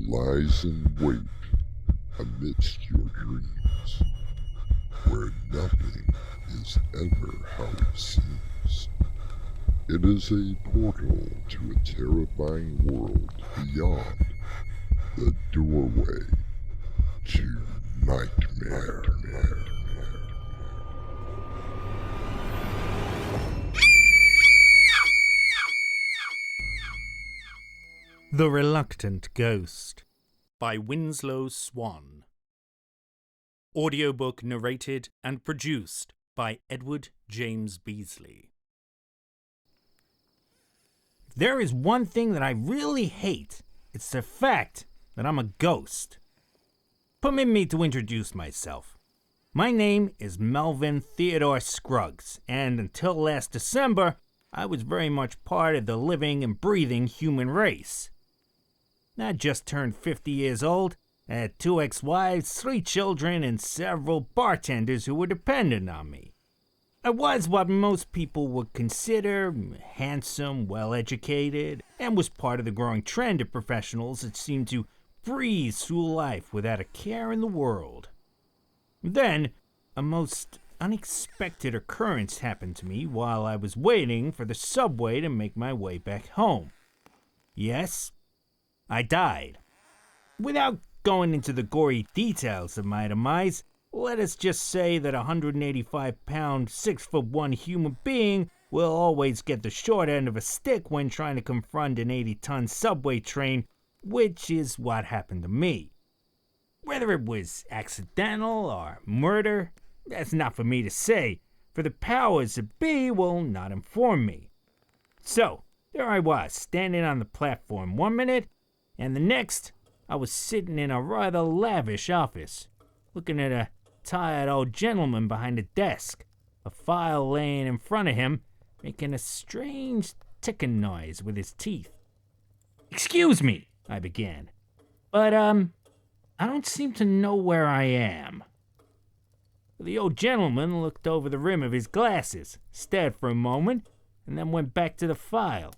lies in wait amidst your dreams, where nothing is ever how it seems. It is a portal to a terrifying world beyond the doorway to nightmare. The Reluctant Ghost by Winslow Swan. Audiobook narrated and produced by Edward James Beesley. If there is one thing that I really hate, it's the fact that I'm a ghost. Permit me to introduce myself. My name is Melvin Theodore Scruggs, and until last December, I was very much part of the living and breathing human race. I just turned 50 years old, I had 2 ex-wives, 3 children, and several bartenders who were dependent on me. I was what most people would consider handsome, well-educated, and was part of the growing trend of professionals that seemed to breeze through life without a care in the world. Then, a most unexpected occurrence happened to me while I was waiting for the subway to make my way back home. Yes, I died. Without going into the gory details of my demise, let us just say that a 185-pound, 6'1" human being will always get the short end of a stick when trying to confront an 80-ton subway train, which is what happened to me. Whether it was accidental or murder, that's not for me to say, for the powers that be will not inform me. So, there I was, standing on the platform 1 minute, and the next, I was sitting in a rather lavish office, looking at a tired old gentleman behind a desk, a file laying in front of him, making a strange ticking noise with his teeth. "Excuse me," I began, "but, I don't seem to know where I am." The old gentleman looked over the rim of his glasses, stared for a moment, and then went back to the file.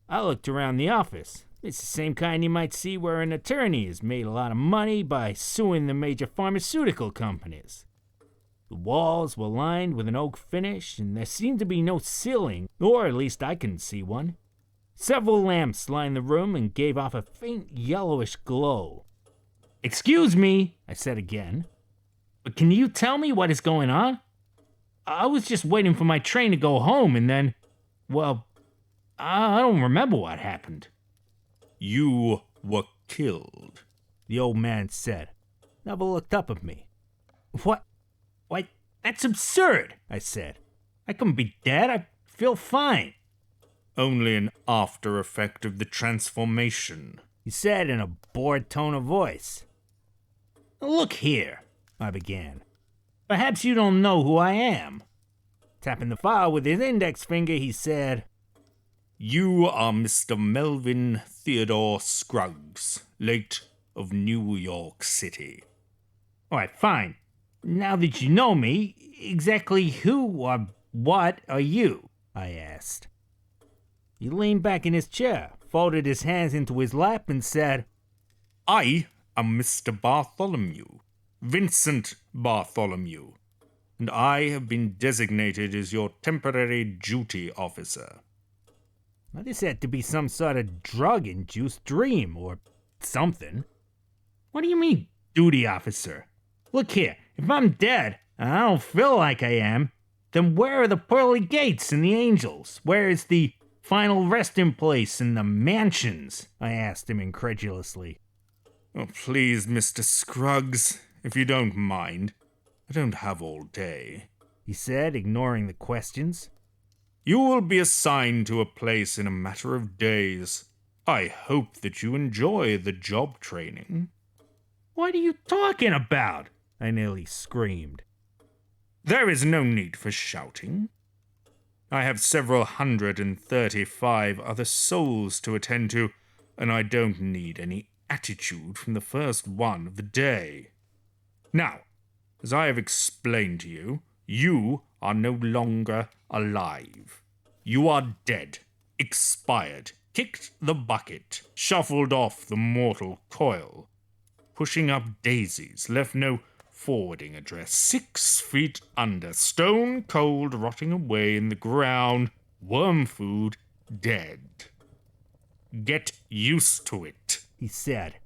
I looked around the office. It's the same kind you might see where an attorney has made a lot of money by suing the major pharmaceutical companies. The walls were lined with an oak finish, and there seemed to be no ceiling, or at least I couldn't see one. Several lamps lined the room and gave off a faint yellowish glow. "Excuse me," I said again, "but can you tell me what is going on? I was just waiting for my train to go home and then, well, I don't remember what happened." "You were killed," the old man said. Never looked up at me. What? Why, that's absurd," I said. "I couldn't be dead. I feel fine." "Only an after effect of the transformation," he said in a bored tone of voice. "Look here," I began. "Perhaps you don't know who I am." Tapping the file with his index finger, he said, "You are Mr. Melvin Theodore Scruggs, late of New York City." "All right, fine. Now that you know me, exactly who or what are you?" I asked. He leaned back in his chair, folded his hands into his lap, and said, "I am Mr. Bartholomew, Vincent Bartholomew, and I have been designated as your temporary duty officer." Now, this had to be some sort of drug-induced dream or something. "What do you mean, duty officer? Look here, if I'm dead, and I don't feel like I am, then where are the pearly gates and the angels? Where is the final resting place and the mansions?" I asked him incredulously. "Oh, please, Mr. Scruggs, if you don't mind. I don't have all day," he said, ignoring the questions. "You will be assigned to a place in a matter of days. I hope that you enjoy the job training." "What are you talking about?" I nearly screamed. "There is no need for shouting. I have several 135 other souls to attend to, and I don't need any attitude from the first one of the day. Now, as I have explained to you, you are no longer alive. You are dead, expired, kicked the bucket, shuffled off the mortal coil. Pushing up daisies, left no forwarding address. 6 feet under, stone cold, rotting away in the ground, worm food, dead. Get used to it, he said.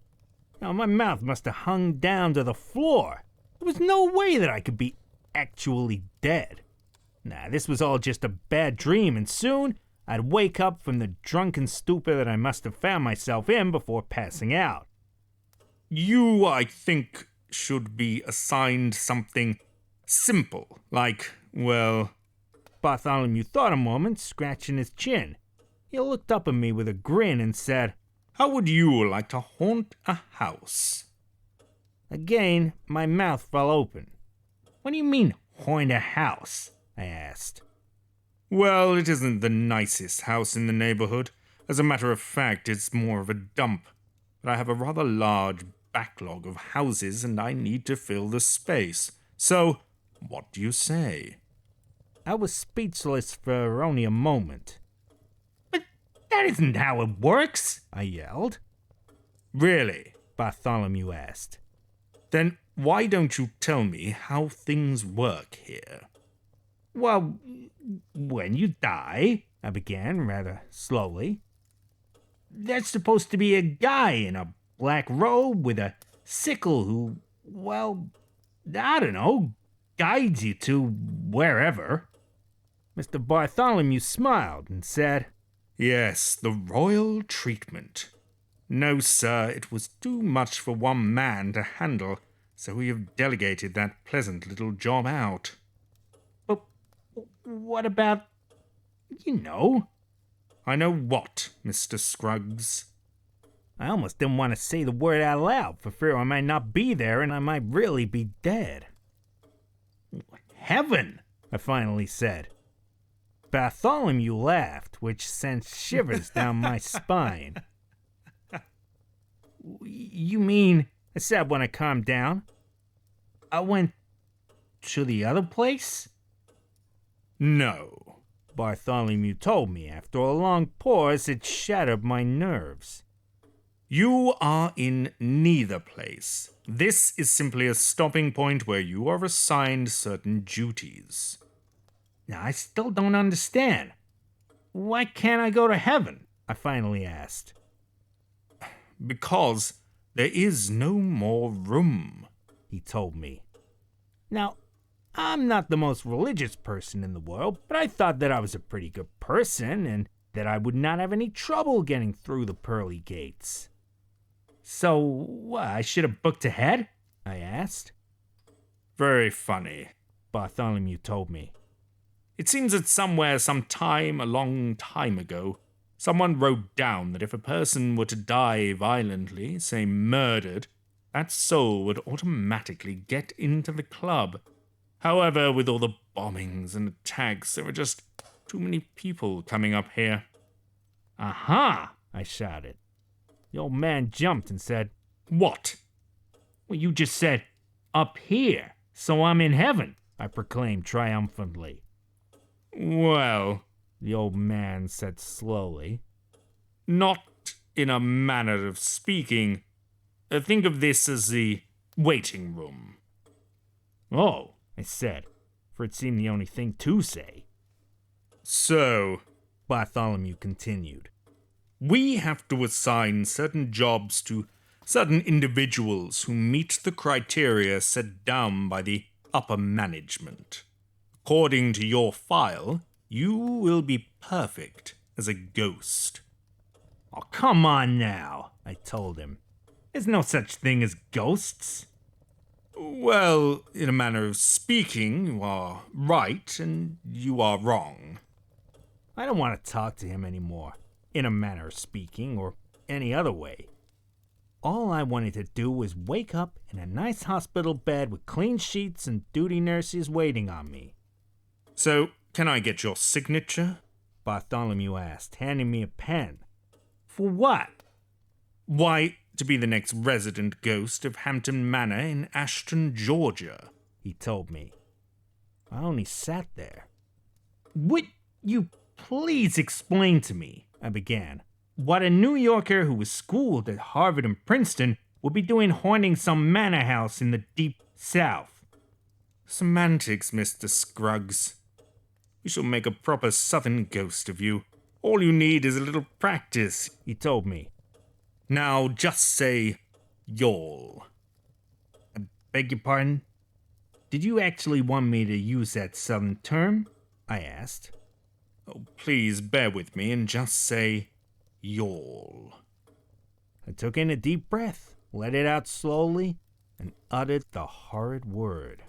Now, my mouth must have hung down to the floor. There was no way that I could be actually dead. Nah, this was all just a bad dream, and soon I'd wake up from the drunken stupor that I must have found myself in before passing out. You, I think, should be assigned something simple, like, well... Bartholomew thought a moment, scratching his chin. He looked up at me with a grin and said, How would you like to haunt a house? Again, my mouth fell open. What do you mean, haunt a house? I asked. Well, it isn't the nicest house in the neighborhood. As a matter of fact, it's more of a dump. But I have a rather large backlog of houses and I need to fill the space. So, what do you say? I was speechless for only a moment. But that isn't how it works, I yelled. Really? Bartholomew asked. Then why don't you tell me how things work here? Well, when you die, I began rather slowly, there's supposed to be a guy in a black robe with a sickle who, well, I don't know, guides you to wherever. Mr. Bartholomew smiled and said, Yes, the royal treatment. No, sir, it was too much for one man to handle, so we have delegated that pleasant little job out. But what about, you know? I know what, Mr. Scruggs? I almost didn't want to say the word out loud for fear I might not be there and I might really be dead. Heaven, I finally said. Bartholomew laughed, which sent shivers down my spine. You mean, I said when I calmed down, I went to the other place? No, Bartholomew told me after a long pause that shattered my nerves. You are in neither place. This is simply a stopping point where you are assigned certain duties. Now, I still don't understand. Why can't I go to heaven? I finally asked. Because there is no more room, he told me. Now, I'm not the most religious person in the world, but I thought that I was a pretty good person and that I would not have any trouble getting through the pearly gates. So, what, I should have booked ahead? I asked. Very funny, Bartholomew told me. It seems that somewhere, sometime, a long time ago, someone wrote down that if a person were to die violently, say murdered, that soul would automatically get into the club. However, with all the bombings and attacks, there were just too many people coming up here. Aha! I shouted. The old man jumped and said, What? Well, you just said, up here, so I'm in heaven, I proclaimed triumphantly. Well, the old man said slowly, not in a manner of speaking. Think of this as the waiting room. Oh, I said, for it seemed the only thing to say. So, Bartholomew continued, we have to assign certain jobs to certain individuals who meet the criteria set down by the upper management. According to your file, you will be perfect as a ghost. Oh, come on now, I told him. There's no such thing as ghosts. Well, in a manner of speaking, you are right and you are wrong. I don't want to talk to him anymore, in a manner of speaking, or any other way. All I wanted to do was wake up in a nice hospital bed with clean sheets and duty nurses waiting on me. So, can I get your signature? Bartholomew asked, handing me a pen. For what? Why, to be the next resident ghost of Hampton Manor in Ashton, Georgia, he told me. I only sat there. Would you please explain to me? I began. what a New Yorker who was schooled at Harvard and Princeton would be doing haunting some manor house in the deep South. Semantics, Mr. Scruggs. We shall make a proper southern ghost of you. All you need is a little practice, he told me. Now just say, y'all. Beg your pardon? Did you actually want me to use that southern term? I asked. Oh, please bear with me and just say, y'all. I took in a deep breath, let it out slowly, and uttered the horrid word.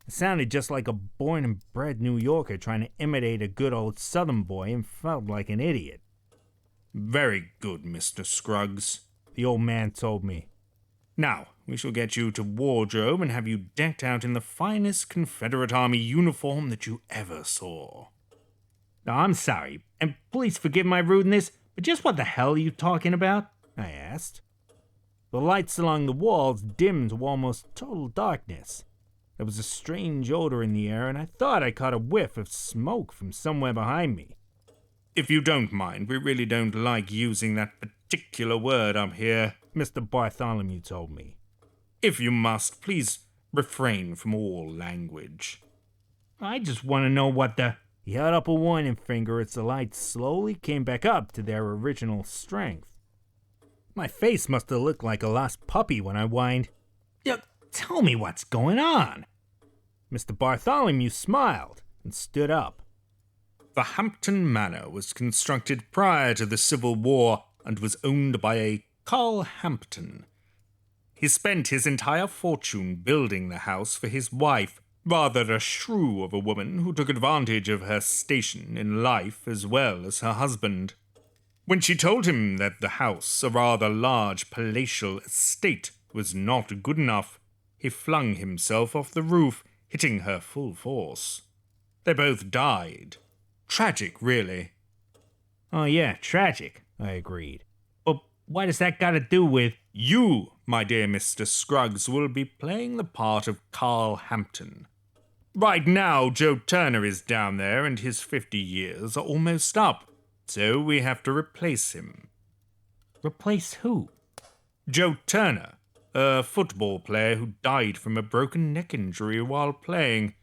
It sounded just like a born and bred New Yorker trying to imitate a good old Southern boy and felt like an idiot. Very good, Mr. Scruggs, the old man told me. Now, we shall get you to wardrobe and have you decked out in the finest Confederate Army uniform that you ever saw. Now, I'm sorry, and please forgive my rudeness, but just what the hell are you talking about? I asked. The lights along the walls dimmed to almost total darkness. There was a strange odor in the air, and I thought I caught a whiff of smoke from somewhere behind me. If you don't mind, we really don't like using that particular word up here, Mr. Bartholomew told me. If you must, please refrain from all language. I just want to know what the... He held up a warning finger as the lights slowly came back up to their original strength. My face must have looked like a lost puppy when I whined, "Tell me what's going on." Mr. Bartholomew smiled and stood up. The Hampton Manor was constructed prior to the Civil War and was owned by a Carl Hampton. He spent his entire fortune building the house for his wife, rather a shrew of a woman who took advantage of her station in life as well as her husband. When she told him that the house, a rather large palatial estate, was not good enough, he flung himself off the roof, hitting her full force. They both died. Tragic, really. Oh yeah, tragic, I agreed. But what does that got to do with... You, my dear Mr. Scruggs, will be playing the part of Carl Hampton. Right now, Joe Turner is down there and his 50 years are almost up, so we have to replace him. Replace who? Joe Turner, a football player who died from a broken neck injury while playing.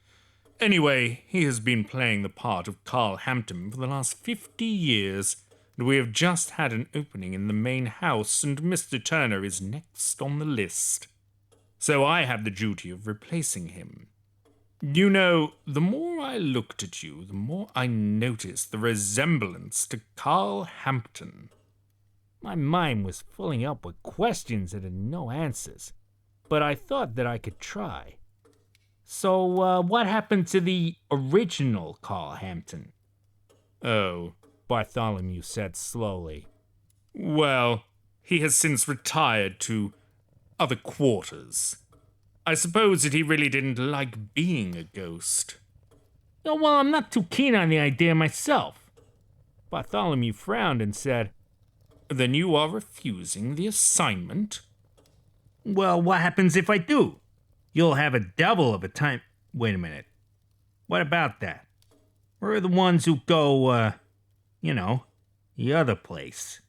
Anyway, he has been playing the part of Carl Hampton for the last 50 years, and we have just had an opening in the main house, and Mr. Turner is next on the list. So I have the duty of replacing him. You know, the more I looked at you, the more I noticed the resemblance to Carl Hampton. My mind was filling up with questions that had no answers, but I thought that I could try. So, what happened to the original Carl Hampton? Oh, Bartholomew said slowly. Well, he has since retired to other quarters. I suppose that he really didn't like being a ghost. Oh, well, I'm not too keen on the idea myself. Bartholomew frowned and said, Then you are refusing the assignment? Well, what happens if I do? You'll have a double of a time... Wait a minute. What about that? Where are the ones who go, the other place?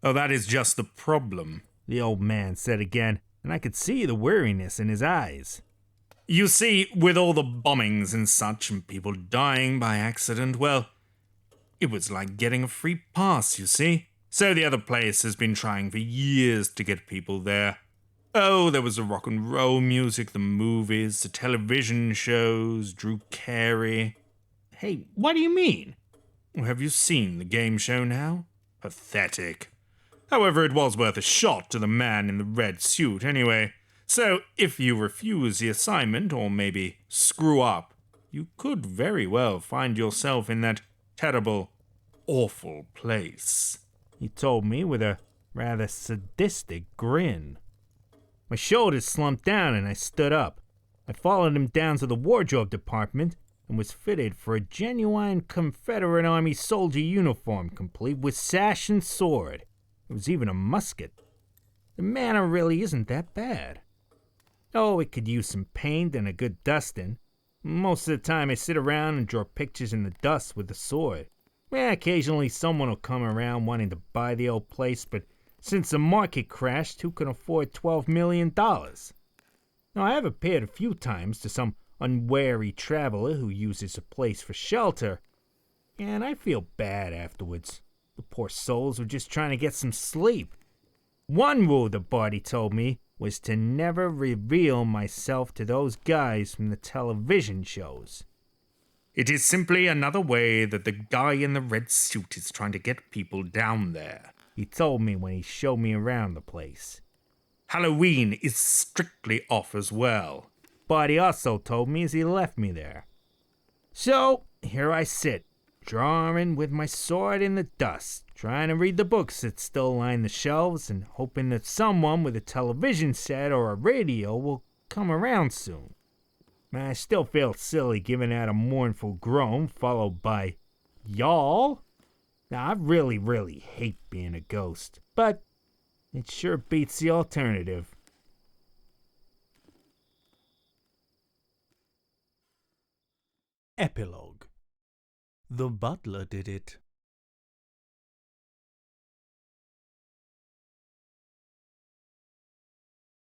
Oh, that is just the problem, the old man said again, and I could see the weariness in his eyes. You see, with all the bombings and such, and people dying by accident, well, it was like getting a free pass, you see. So the other place has been trying for years to get people there. Oh, there was the rock and roll music, the movies, the television shows, Drew Carey. Hey, what do you mean? Have you seen the game show now? Pathetic. However, it was worth a shot to the man in the red suit anyway. So, if you refuse the assignment, or maybe screw up, you could very well find yourself in that terrible, awful place, he told me with a rather sadistic grin. My shoulders slumped down and I stood up. I followed him down to the wardrobe department and was fitted for a genuine Confederate Army soldier uniform, complete with sash and sword. There was even a musket. The manor really isn't that bad. Oh, it could use some paint and a good dusting. Most of the time I sit around and draw pictures in the dust with the sword. Yeah, occasionally someone will come around wanting to buy the old place, but since the market crashed, who can afford $12 million? Now, I have appeared a few times to some unwary traveler who uses the place for shelter, and I feel bad afterwards. The poor souls were just trying to get some sleep. One rule the party told me was to never reveal myself to those guys from the television shows. It is simply another way that the guy in the red suit is trying to get people down there. He told me when he showed me around the place. Halloween is strictly off as well. But he also told me as he left me there. So, here I sit, drawing with my sword in the dust, trying to read the books that still line the shelves and hoping that someone with a television set or a radio will come around soon. I still feel silly giving out a mournful groan followed by, "Y'all?" Now, I really hate being a ghost, but it sure beats the alternative. Epilogue. The butler did it.